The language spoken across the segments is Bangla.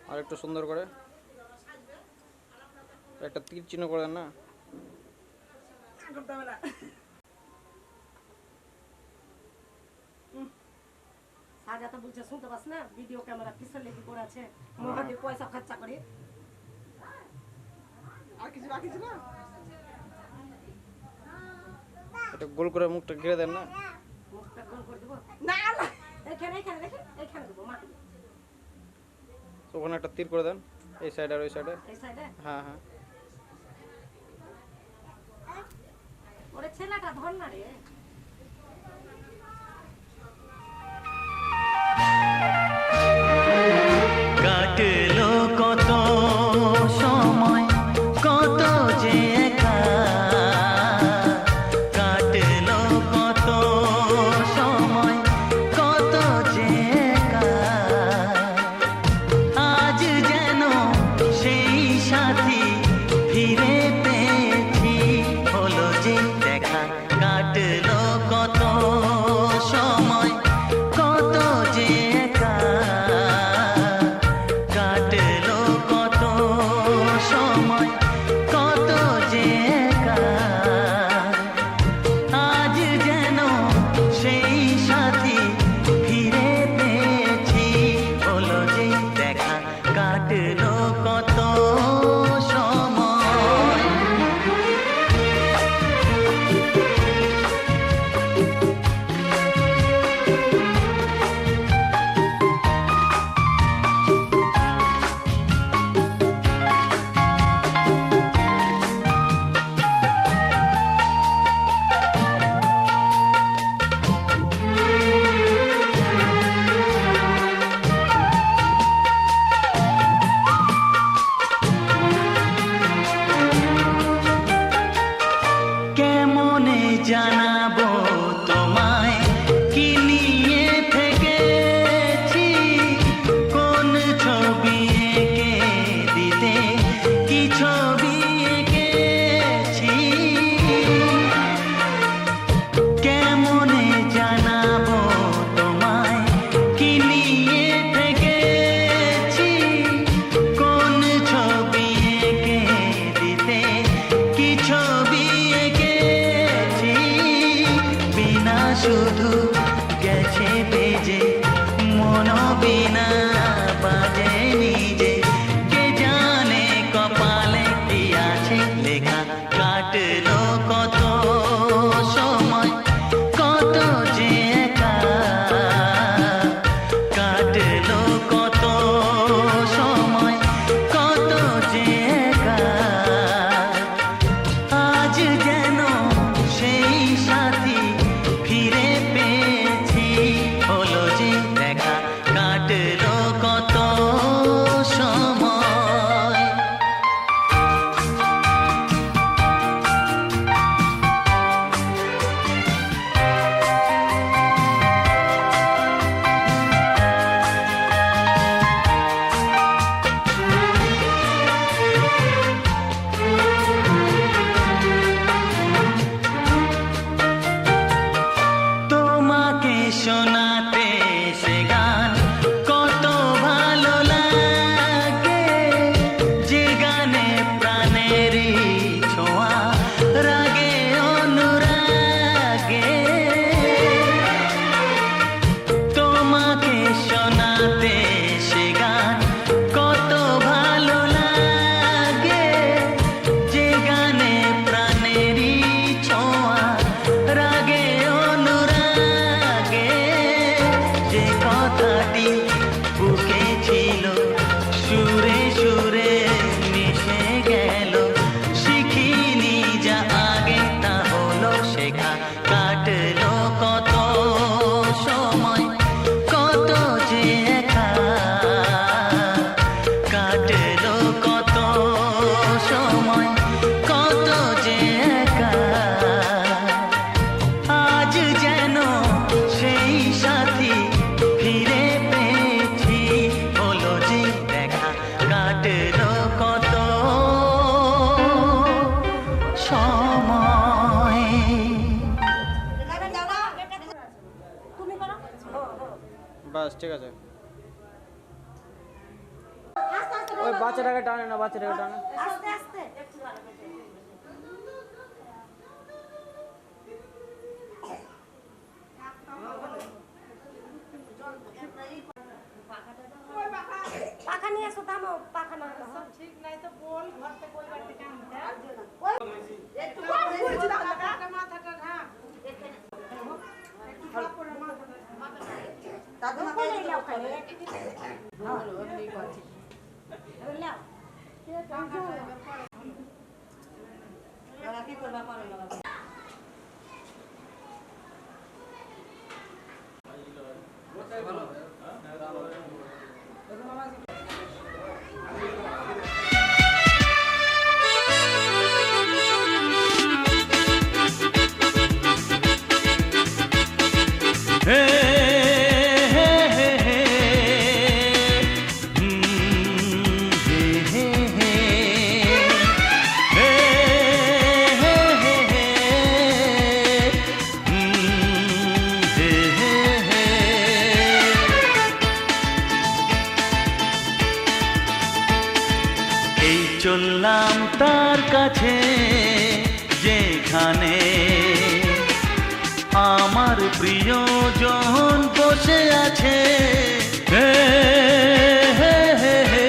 আর একটু সুন্দর করে একটা তীর চিহ্ন করে দেন না। সাজাতে বলছে শুনতে পাস না, ভিডিও ক্যামেরা কিসের লেগে পড়ে আছে, মহাদেব পয়সা খরচা করে। আর কিছু বাকি ছিল? এটা গোল করে মুখটা ঘিরে দেন না। মুখটা গোল করে দেবো না, না এখানে এখানে দেখেন, এখানে দেবো মাটি। ওখানে একটা তীর করে দেন, এই সাইডে আর ওই সাইডে। এই সাইডে? হ্যাঁ হ্যাঁ। ওরে ছেলেটা ধর না রে। কাটলো কত সময়, কত যে একা, কাটলো কত সময়, কত যে একা, আজ যেন সেই সাথী ফিরে পেয়েছি, হলো যে দেখা। কাটলো কত সময়, কত যে একা, কাটলো কত সময়, কত যে একা, আজ যেন সেই সাথী ফিরে পেয়েছি, হলো যে দেখা। কাটলো কত সময়। কেমনে জানাবো তোমায় কি নিয়ে থেকেছি, কোন ছবি এঁকে দিতে, কি ছবি এঁকেছি। কেমনে জানাবো তোমায় কি নিয়ে থেকেছি, কোন ছবি এঁকে দিতে, কি ছবি এঁকেছি। বিনা শুধু গেছে বেজে, মন বিনা বাজে নিজে, কে জানে কপালে কি আছে লেখা। কাটলো কত সময়, কত যে একা, কাটলো কত সময়, কত যে একা, আজ যেন সেই সাথী ফিরে পেয়েছি, হলো যে দেখা। কাটলো কত সময়। তোমাকে শোনাতে সে গান কত ভালো লাগে, যে গানে প্রাণেরই ছোঁয়া রাগে অনুরাগে। তোমাকে শোনাতে সে গান কত ভালো লাগে, যে গানে প্রাণেরই ছোঁয়া রাগে অনুরাগে। যে কথাটি বুকে ছিল সুরে সুরে মিশে গেল, শিখিনি যা আগে তা হলো শেখা। কাটলো কত সময়, কত যে একা, কাটলো কত সময়, কত যে একা, আজ যেন সেই সাথী ফিরে পেয়েছি, হলো যে দেখা। কাটলো কত সময়। তুমি করো। বাস ঠিক আছে। বাচ্চাটাকে টানে না, বাচ্চাটাকে টানে। আস্তে আস্তে পাখা নিয়ে এসো, থামো, পাখা না ঠিক নাই তো বল ঘর থেকে ওই বাড়ি থেকে আনতে একটু কম করেছি দাদা। মাথাটা ঢাক একটু কাপড়ে মাথাটা দাদু মা কই লাও খাই লাও কি করবা পারো না বাবা। হে হে হে হে হে হে হে হে হে হে হে এই চললাম তার কাছে যেখানে আমার প্রিয়জন বসে আছে। হে হে হে হে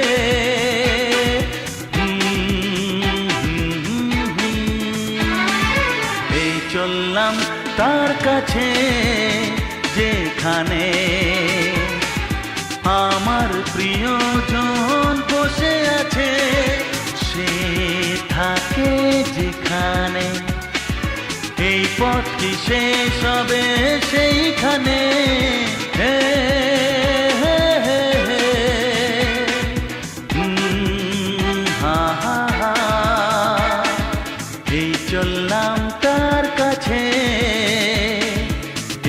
এই চললাম তার কাছে যেখানে আমার প্রিয়জন বসে আছে। সে থাকে যেখানে এই পথ কি শেষ হবে সেইখানে। হে হে হে হে হা হা হা এই চললাম তার কাছে,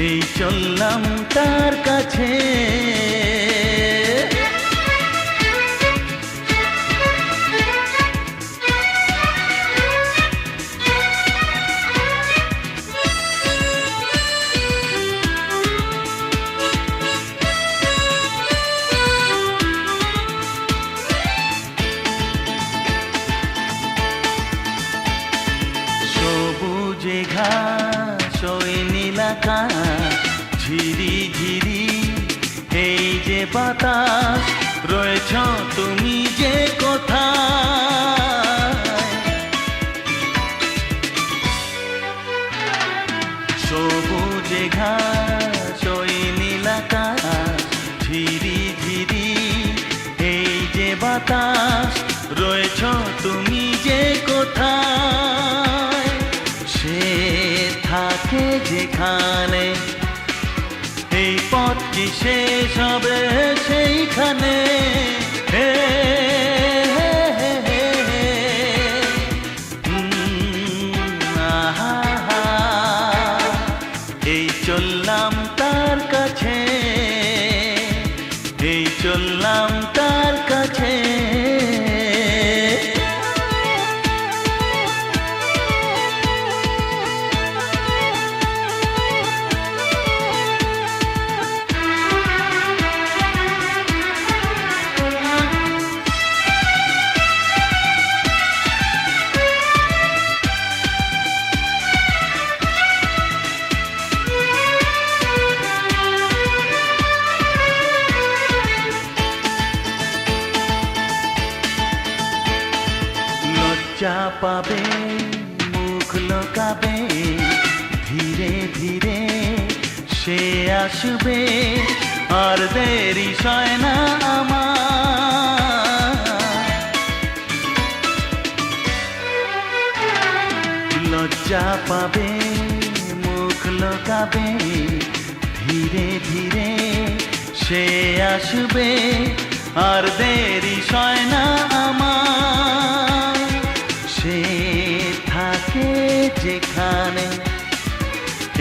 এই চললাম তার কাছে। সবুজে ঘাস ওই নীলাকাশ ঝিরি ঝিরি এই যে বাতাস রয়েছ তুমি যে কোথায়। সবুজে ঘাস ওই নীলাকাশ ঝিরি ঝিরি এই যে বাতাস রয়েছ তুমি যে কোথায়। সে থাকে যেখানে এই পথ কি শেষ হবে সেইখানে। হে হে হে হে হে আহা হা এই চললাম তার কাছে, এই চললাম তার কাছে। লজ্জা পাবে মুখ লোকাবে ধীরে ধীরে সে আসবে আর দেরি সয় না আমার। লজ্জা পাবে মুখ লোকাবে ধীরে ধীরে সে আসবে আর দেরি সয় না আমার। সে থাকে যেখানে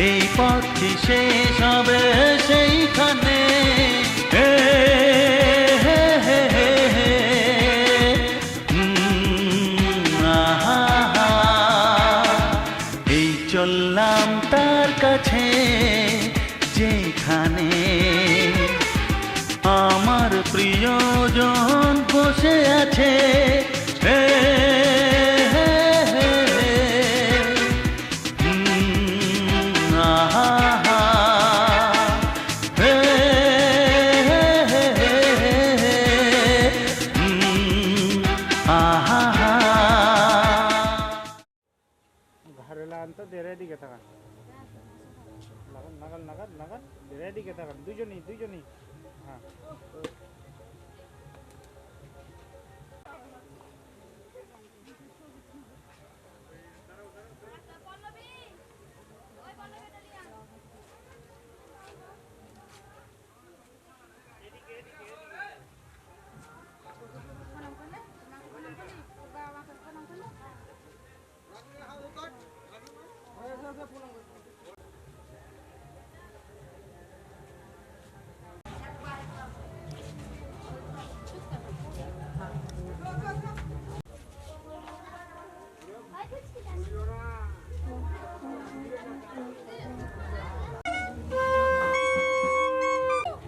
এই পথ কি শেষ হবে সেইখানে। হে হে হে হে হে আহা হা এই চললাম তার কাছে যেখানে আমার প্রিয়জন বসে আছে। কাছে घारेला अंत देरे दिके थाकान लागान नागाल नागाल नागाल देरे दिके थाकान दुइजनই हाँ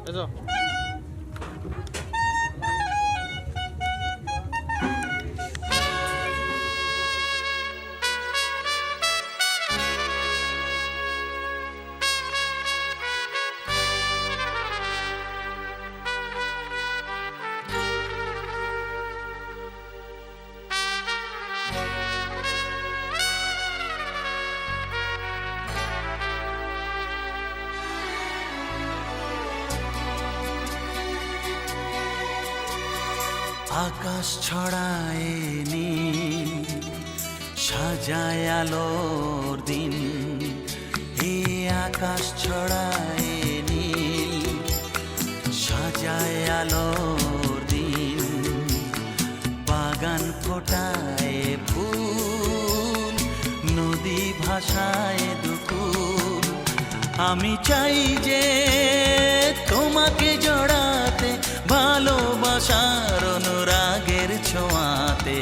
এসো আকাশ ছড়ায় নীল সাজায় আলোর দিন এ আকাশ ছড়ায় নীল সাজায় আলোর দিন বাগান ফোটায় ফুল নদী ভাষায় দুকুল আমি চাই যে তোমাকে জড়াতে ভালোবাসার অনুরাগের ছোঁয়াতে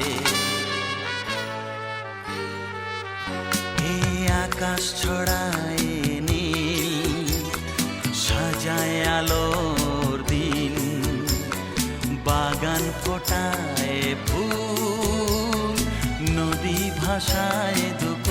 এই আকাশ ছড়ায় নীল সাজায় আলোর দিন বাগান ফোটায় ফুল নদী ভাষায় দুকুল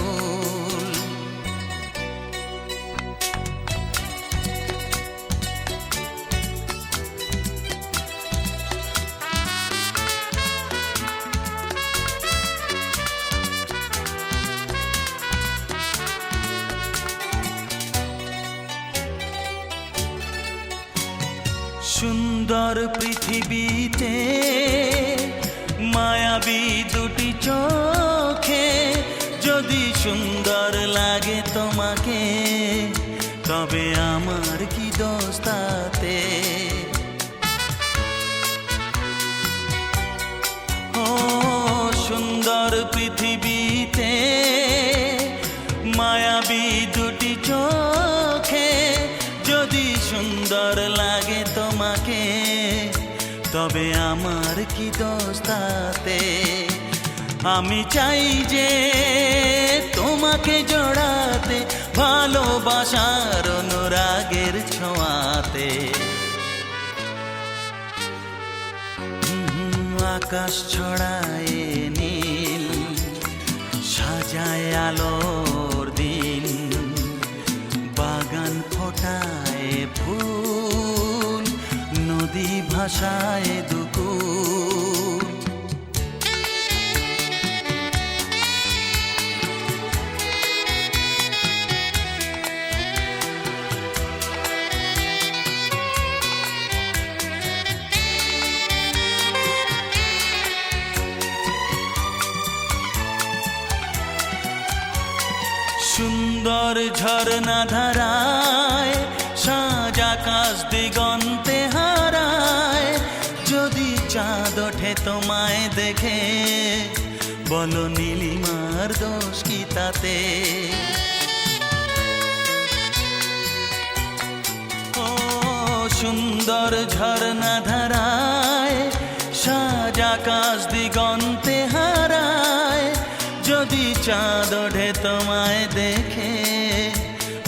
সুন্দর পৃথিবীতে মায়াবী দুটি চোখে যদি সুন্দর লাগে তোমাকে তবে আমার কি দোষ তাতে ও সুন্দর পৃথিবীতে মায়াবী দুটি চোখে যদি সুন্দর লাগে তোমাকে তবে আমার কি দোষ তাতে আমি চাই যে তোমাকে জড়াতে ভালোবাসার অনুরাগের ছোঁয়াতে আকাশ ছড়ায় নীল সাজায় আলোর দিন বাগান ফোটায় ফুল নদী ভাষায় দুকুল সুন্দর ঝরনা ধারায় সাজ আকাশ দিগন্তে হারায় যদি চাঁদ ওঠে তোমায় দেখে বলো নীলিমার দোষ কি তাতে ও সুন্দর ঝরনা ধারায় সাজ আকাশ দিগন্তে হারায় যদি চাঁদ ওঠে তোমায় দেখে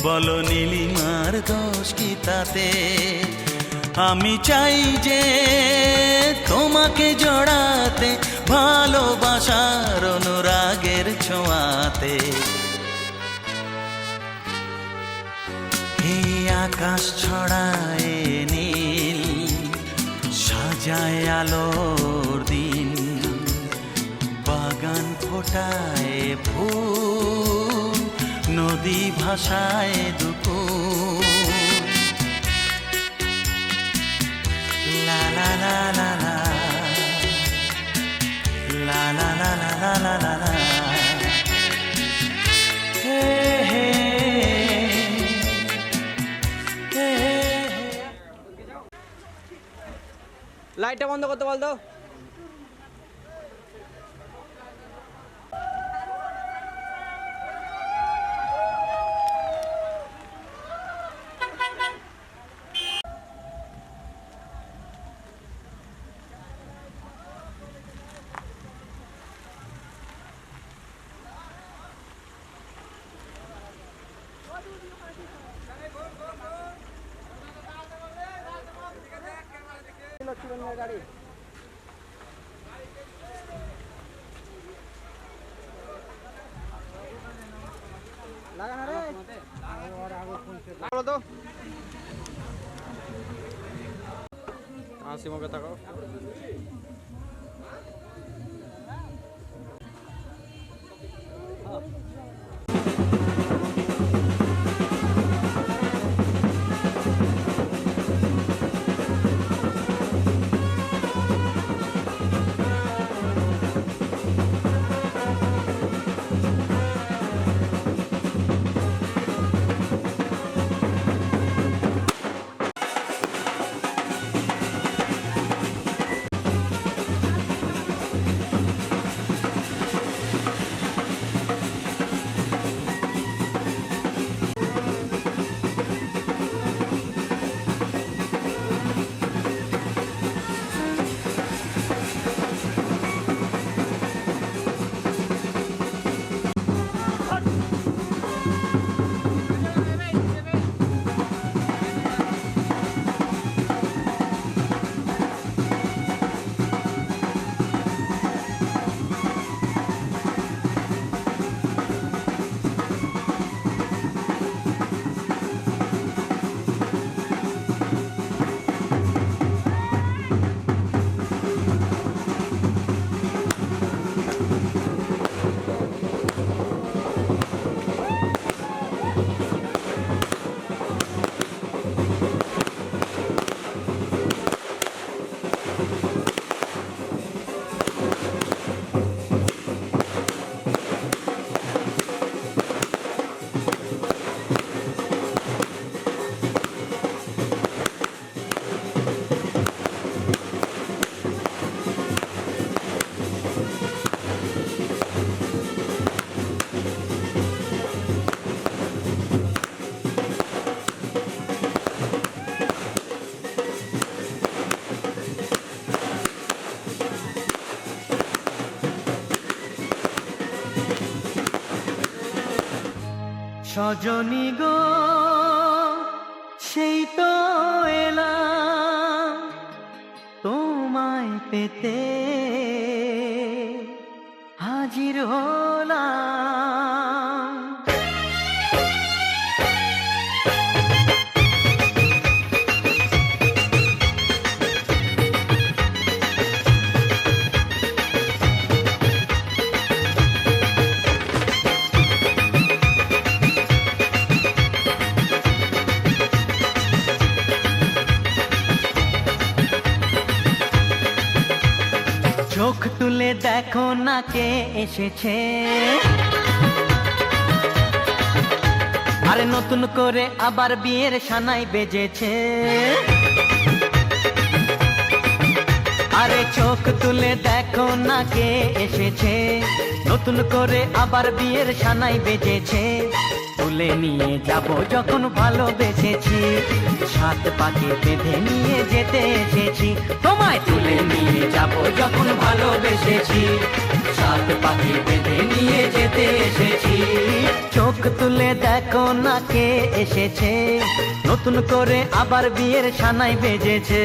বলো নীলিমার দোষ কি তাতে আমি চাই যে তোমাকে জড়াতে ভালোবাসার অনুরাগের ছোঁয়াতে। এই আকাশ ছড়ায় নীল, সাজায় আলোর দিন, বাগান ফোটায় ফুল, নদী ভাষায় দুপুর। লা লা লা লা লা, লা লা লা লা লা লা লা, হে হে হে। লাইটটা বন্ধ করতে বলতো। গাড়ি লাগানো রে और आगे फोन से বলো তো। হাসি মুখে থাকো। সজনী গো সেই তো এলাম তোমায় পেতে, হাজির হলাম। চোখ তুলে দেখো না কে এসেছে, আরে নতুন করে আবার বিয়ের সানাই বেজেছে। আরে চোখ তুলে দেখো না কে এসেছে, নতুন করে আবার বিয়ের সানাই বেজেছে। তুলে নিয়ে যাব যখন ভালোবেসেছি, সাত পাকে বেঁধে নিয়ে যেতে এসেছি। তোমায় তুলে নিয়ে যাব যখন ভালোবেসেছি, সাত পাকে বেঁধে নিয়ে যেতে এসেছি। চোখ তুলে দেখো না কে এসেছে, নতুন করে আবার বিয়ের সানাই বেজেছে।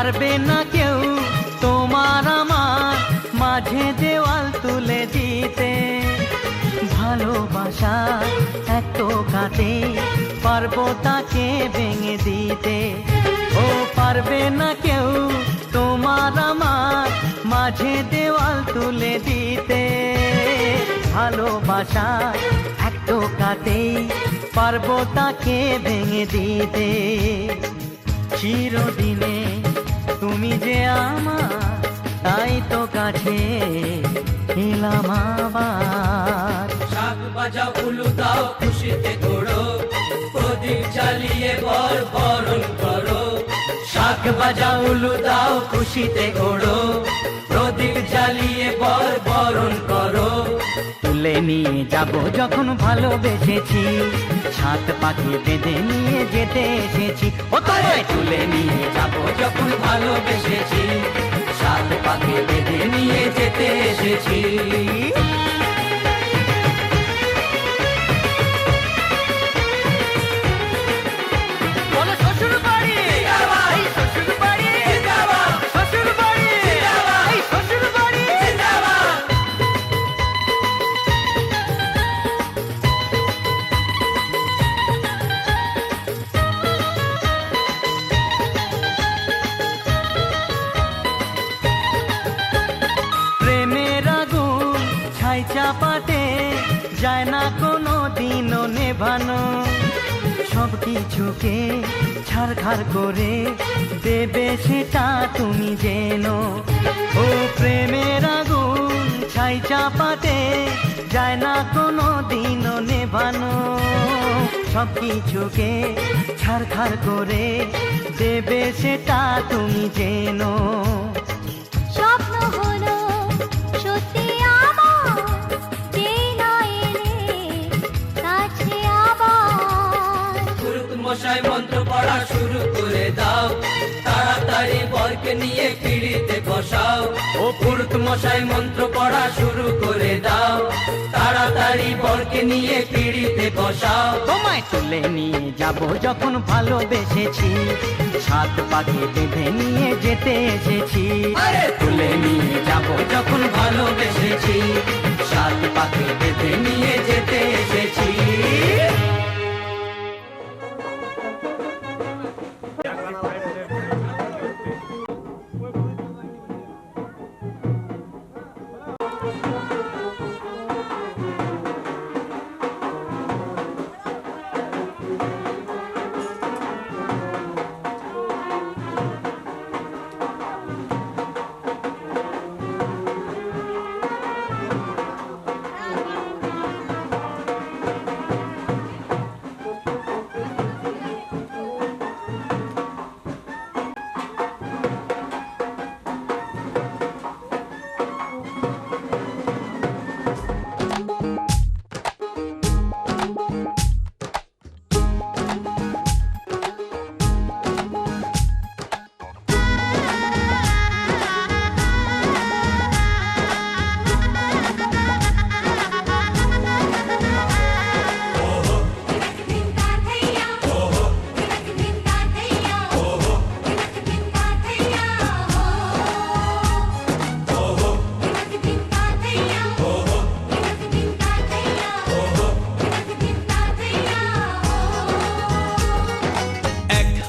পারবে না কেউ তোমার আমার মাঝে দেওয়াল তুলে দিতে। ভালোবাসা এত কাটে পারবো তাকে ভেঙে দিতে। ও পারবে না কেউ তোমার আমার মাঝে দেওয়াল তুলে দিতে। ভালোবাসা এত কাটে পারবো তাকে ভেঙে দিতে। চিরদিনে তুমি যে আমার, তাই তো কাছে এলাম আবার। শাক বাজাও উলু দাও খুশিতে ঘোড়ো, প্রদীপ জ্বালিয়ে বর বরণ করো। শাক বাজাও উলু দাও খুশিতে ঘোড়ো, প্রদীপ জ্বালিয়ে বর বরণ করো। তুলে নিয়ে যাব যখন ভালোবেসেছি, সাত পাখি বেঁধে নিয়ে যেতে এসেছি। ও তোমায় তুলে নিয়ে যাব যখন ভালোবেসেছি, সাত পাখি বেঁধে নিয়ে যেতে এসেছি। বলো শ্বশুর বাড়ি, এই শ্বশুর বাড়ি, শ্বশুর বাড়ি, এই শ্বশুর বাড়ি। প্রেমের আগুন ছাই চাপাতে যায় না কোনো দিনও নেভানো। সব কিছুকে ছাড়খাড় করে দেবে সেটা তুমি জেনো। ও প্রেমের আগুন ছাই চাপাতে যায় না কোনো দিনও নেভানো। সব কিছুকে ছাড়খাড় করে দেবে সেটা তুমি জেনো। স্বপ্ন হলো সত্যি আমার, যেই না এলে কাছে আবার। পুরুত মশাই মন্ত্র পড়া শুরু করে দাও, তাড়াতাড়ি বরকে নিয়ে পিড়িতে বসাও। ও পুরুত মশাই মন্ত্র পড়া শুরু করে দাও, তাড়াতাড়ি বরকে নিয়ে পিড়িতে বসাও। তোমায় তুলে নিয়ে যাব যখন ভালোবেসেছি, সাত পাখি বেঁধে নিয়ে যেতে এসেছি। আরে তুলে নিয়ে যাব যখন ভালোবেসেছি, সাত পাখি বেঁধে নিয়ে যেতে এসেছি।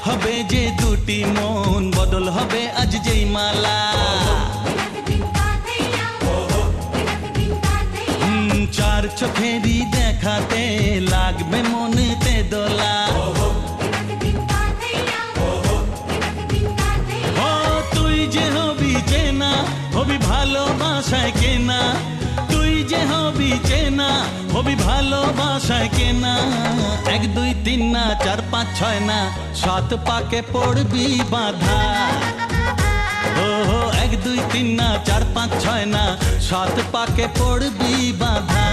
হবে যে দুটি মন, বদল হবে আজ যেই মালা। চার চোখেরই দেখাতে লাগবে মনেতে দোলা। ও তুই যে হবি চেনা, হবি ভালোবাসায় কেনা। তুই যে হবি চেনা, হবি ভালোবাসায় কেনা। 1 2 3 না 4 5 6 না, 7 পাকে পড়বি বাধা। ও 1 2 3 না 4 5 6 না, 7 পাকে পড়বি বাধা।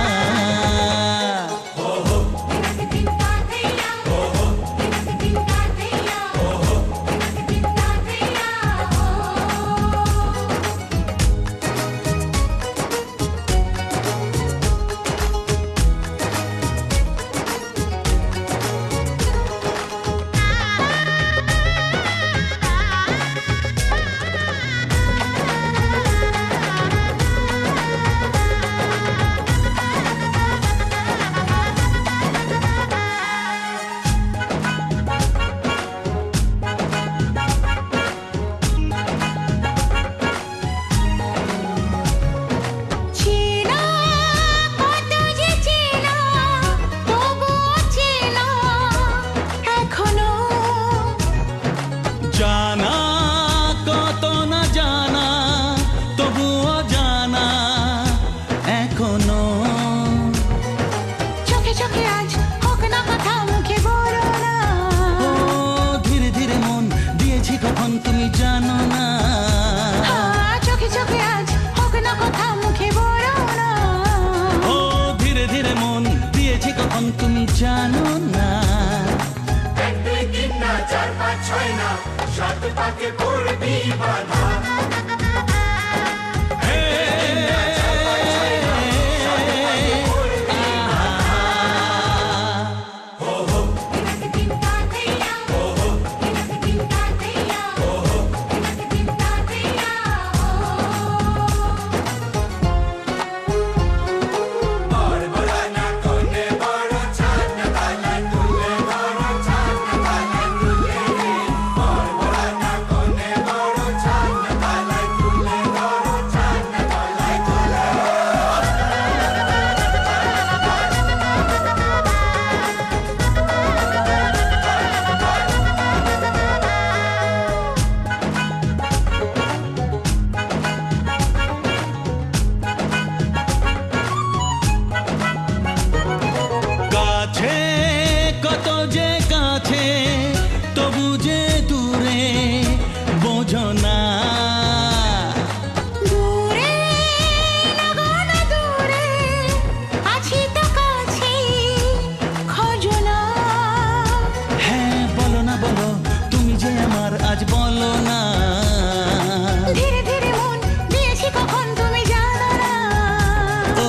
জানো না। কাছে কত যে কাছে তবু যে দূরে বোঝো না। দূরে লাগানো দূরে আছি তো কাছে খোঁজো না। হ্যাঁ বলো না বলো তুমি যে আমার আজ বলো না। ধীরে ধীরে মন দিয়েছি কখন তুমি জানো না। ও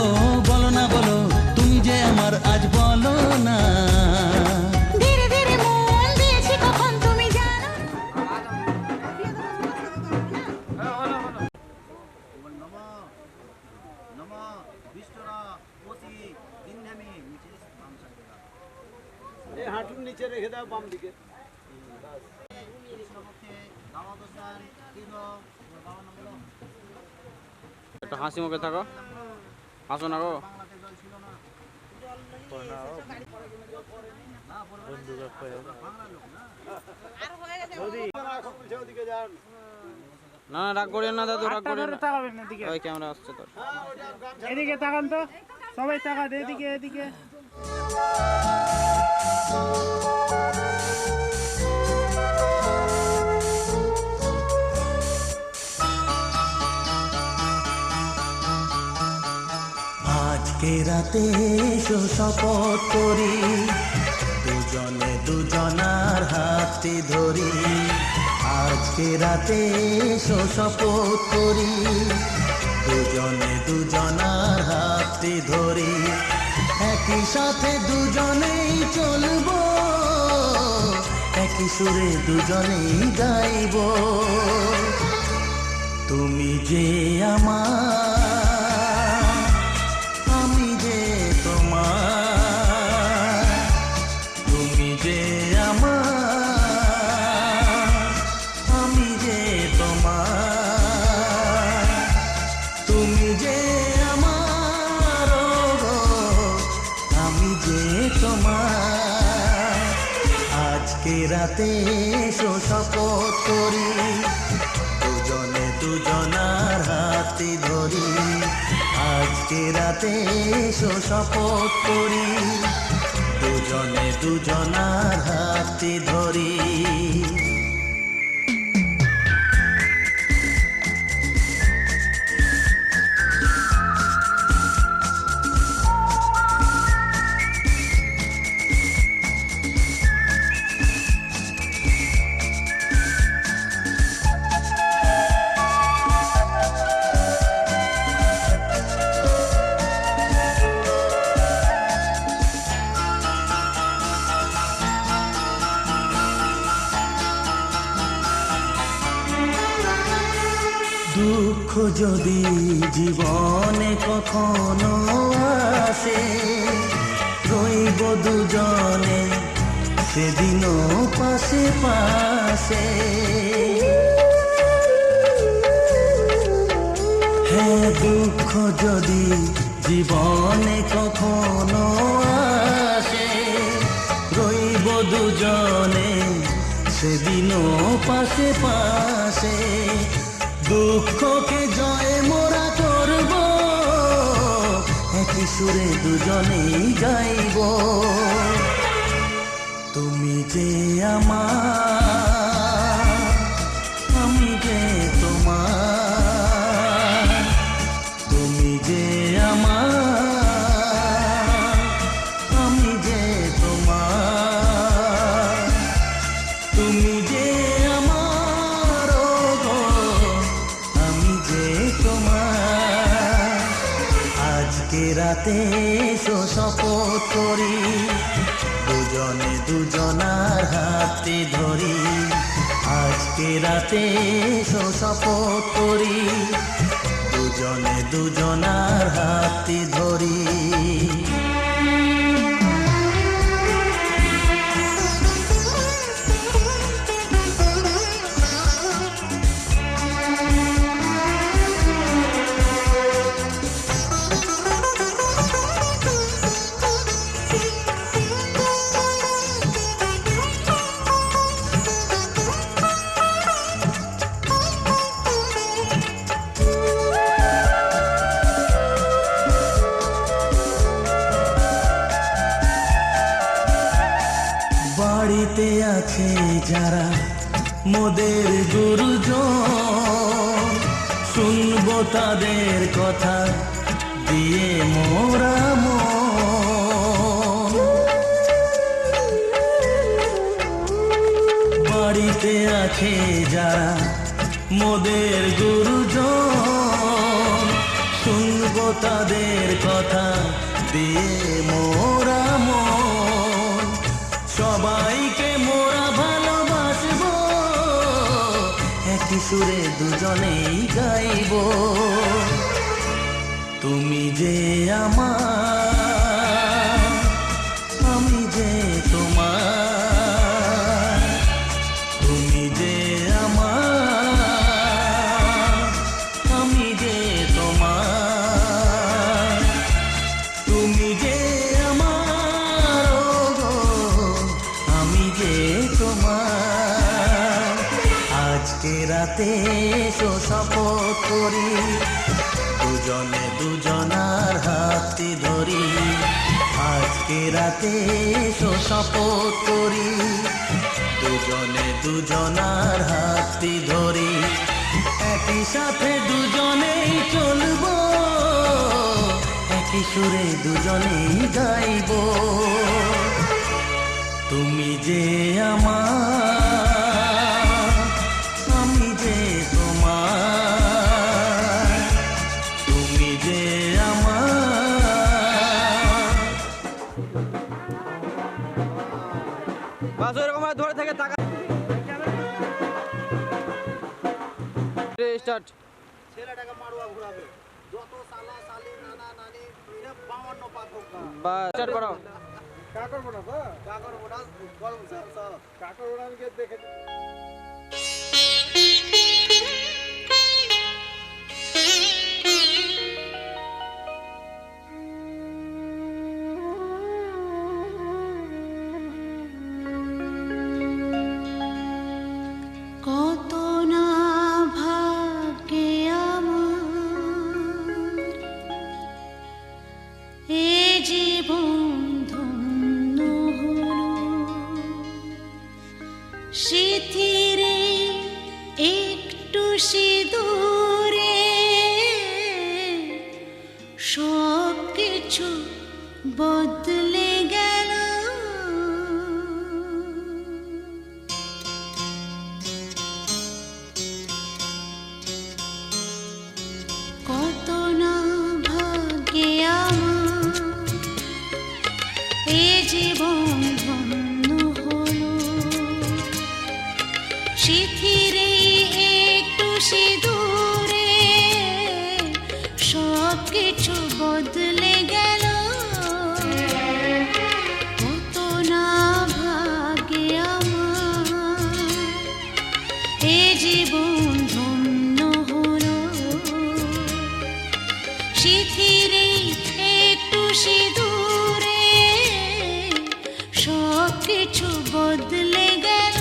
বলো না বলো তুমি যে আমার আজ বলো না। ধীরে ধীরে মন দিয়েছি কখন তুমি জানো হাঁটুর নিচে রেখে দাও বাম দিকে। একটু হাসি মুখে থাকো, হাসো না গো। না না রাগ করিয়েন না দাদু, রাগ করিয়েন না। তাকাবেন না এদিকে, ওই ক্যামেরা আসছে তোর। এদিকে তাকান তো, সবাই তাকান এদিকে এদিকে। আজকে রাতে এসো শপথ করি, দুজনে দুজনার হাতটি ধরি। আজকে রাতে এসো শপথ করি, দুজনে দুজনার হাতটি ধরি। একই সাথে দুজনেই চলবো, একই সুরে দুজনেই গাইব। তুমি যে আমার, আমি যে তোমার। তুমি যে আমার, আমি যে তোমার। তুমি যে আমার, গো আমি যে তোমার। আজকে রাতে এসো শপথ করি, দুজনে দুজনার হাতটি ধরি। আজকে রাতে এসো শপথ করি, দুজনে দুজনার হাতটি ধরি। দুঃখ যদি জীবনে কখনো আসে, রইব দুজনে সেদিনও পাশে পাশে। হ্যাঁ দুঃখ যদি জীবনে কখনো আসে, রইব দুজনে সেদিনও পাশে পাশে। দুঃখকে জয় মোরা করব, একই সুরে দুজনেই গাইব। তুমি যে আমার, আমি যে তোমার। তুমি যে আমার, আমি যে রাতে এসো শপথ করি, দুজনে দুজনার হাতে ধরি। আজকে রাতে এসো শপথ করি, দুজনে দুজনার হাতে ধরি। বাড়িতে আছে যারা মোদের গুরুজন, শুনবো তাদের কথা দিয়ে মোরা মন। বাড়িতে আছে যারা মোদের গুরুজন, শুনবো তাদের কথা দিয়ে মোরা মন। সবাইকে মোরা ভালোবাসবো, একই সুরে দুজনেই গাইব। তুমি যে আমার, আমি যে তোমার। তুমি যে আমার, আমি যে তোমার। তুমি যে আমার, ও গো, আমি যে তোমার। আজকে রাতে এসো শপথ করি, দুজনে দুজনার হাতে ধরি। আজকে রাতে এসো শপথ করি, দুজনে দুজনার হাতে ধরি। একই সাথে দুজনেই চলবো, একই সুরে দুজনেই গাইব। তুমি যে আমার, আমি যে তোমার। তুমি যে আমার। বাস ওইরকম ভাবে ধরে থেকে টাকা স্টার্ট। ছেলেটাকে মারুয়া ঘুরাবে, যত সালা সালি নানা নানি সব 52 পাথর কা। বাস স্টার্ট করো। কা করবো না বা কা করবো না, গরম সব কা করবো না, আমি দেখে কত না ভাগ্যে আমার, এ জীবন ধন্য হলো। স্মৃতিরে একটু সিঁদুরে সব কিছু বদলে গেল। কত না ভাগ্যে আমার, এ জীবন ধন্য হলো। স্মৃতিরে একটু সিঁদুরে সব কিছু বদলে গেল। কত না ভাগ্যে আমার, এ জীবন ধন্য হলো। স্মৃতিরে একটু সিঁদুরে সব কিছু বদলে গেল।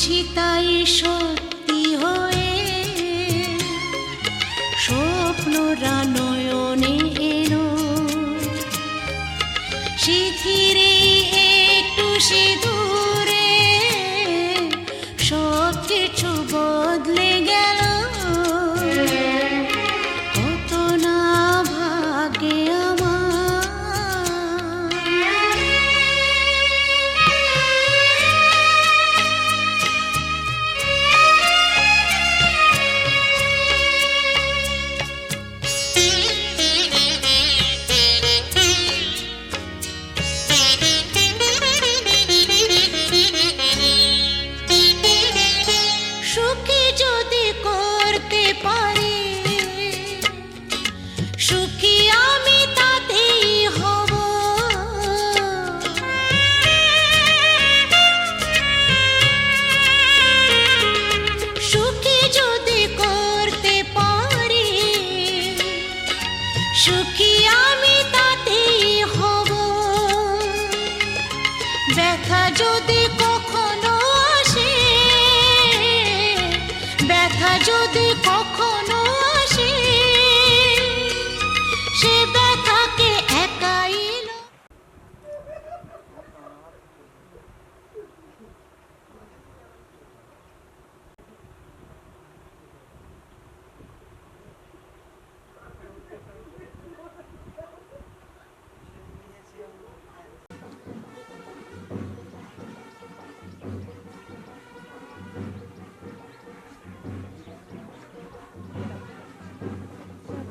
বুঝি তাই সত্যি হয়ে স্বপ্ন রানয়